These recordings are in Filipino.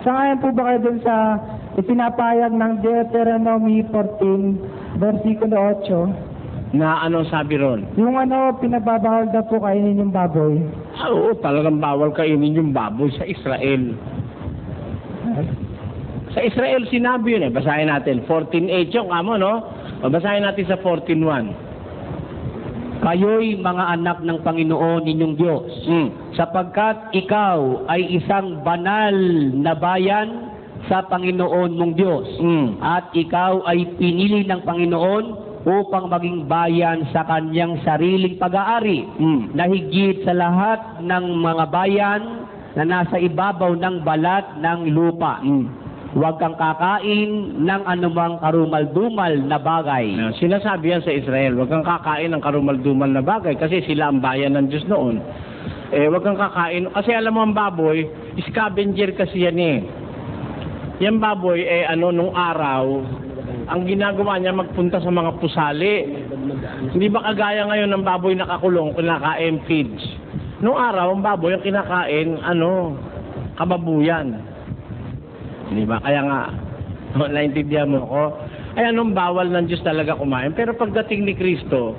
Sangayon po ba kayo dun sa ipinapayag ng Deuteronomy 14, versikulo 8? Na ano sabi ron? Yung pinababawal daw po kainin yung baboy. Oo, talagang bawal kainin yung baboy sa Israel. Sa Israel sinabi yun eh. Basahin natin. 14.8 yung kamo, no? O basahin natin sa 14.1. Kayo'y mga anak ng Panginoon ninyong Diyos, sapagkat ikaw ay isang banal na bayan sa Panginoon mong Diyos, at ikaw ay pinili ng Panginoon upang maging bayan sa kanyang sariling pag-aari, na higit sa lahat ng mga bayan na nasa ibabaw ng balat ng lupa. Huwag kang kakain ng anumang karumal-dumal na bagay. Sinasabi yan sa Israel, huwag kang kakain ng karumal-dumal na bagay kasi sila ang bayan ng Diyos noon. Huwag kang kakain, kasi alam mo ang baboy, scavenger kasi yan eh. Yan baboy, nung araw, ang ginagawa niya magpunta sa mga pusali. Hindi ba kagaya ngayon ng baboy nakakulong, kinakain feeds? Nung araw, ang baboy ang kinakain, kababuyan. Di ba? Kaya nga, naintindihan mo ko. Ay anong bawal ng Diyos talaga kumain. Pero pagdating ni Kristo,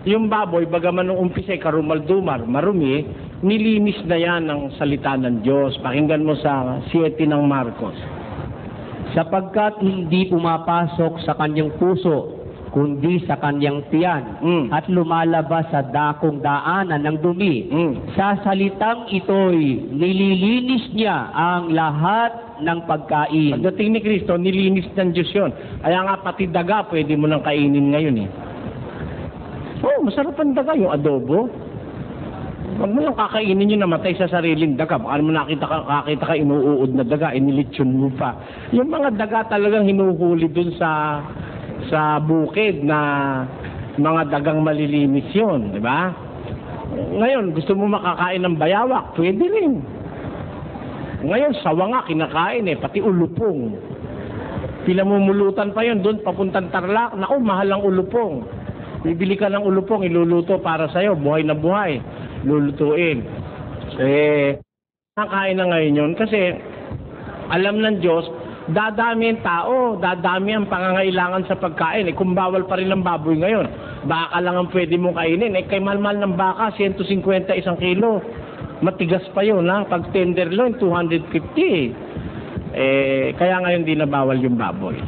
yung baboy, bagaman nung umpisa karumal-dumar, marumi, nilinis na yan ng salita ng Diyos. Pakinggan mo sa 7 ng Marcos. Sapagkat hindi pumapasok sa kanyang puso, kundi sa kanyang tiyan, at lumalabas sa dakong daanan ng dumi. Sa salitang ito'y nililinis niya ang lahat ng pagkain. Pagdating ni Kristo, nilinis ng Diyos yun. Kaya nga pati daga, pwede mo nang kainin ngayon eh. Masarap ang daga, yung adobo. Huwag mo lang kakainin yung namatay sa sariling daga. Baka mo nakita ka inuuod na daga, inilitsyon mo pa. Yung mga daga talagang hinuhuli dun sa bukid na mga dagang malilinis yun, di ba? Ngayon, gusto mo makakain ng bayawak, pwede rin. Ngayon, sawa nga, kinakain pati ulupong. Pinamumulutan pa yun, doon papuntang Tarlac. Naku, mahal ang ulupong. Bibili ka ng ulupong, iluluto para sa'yo, buhay na buhay. Lulutuin. Nakakain na ngayon yun kasi alam ng Diyos, dadami ang tao, dadami ang pangangailangan sa pagkain. Kung bawal pa rin ang baboy ngayon, baka lang ang pwede mong kainin. Kay malmal ng baka, 150 isang kilo. Matigas pa yun, ha? Pag tenderloin, 250. Kaya ngayon di na bawal yung baboy.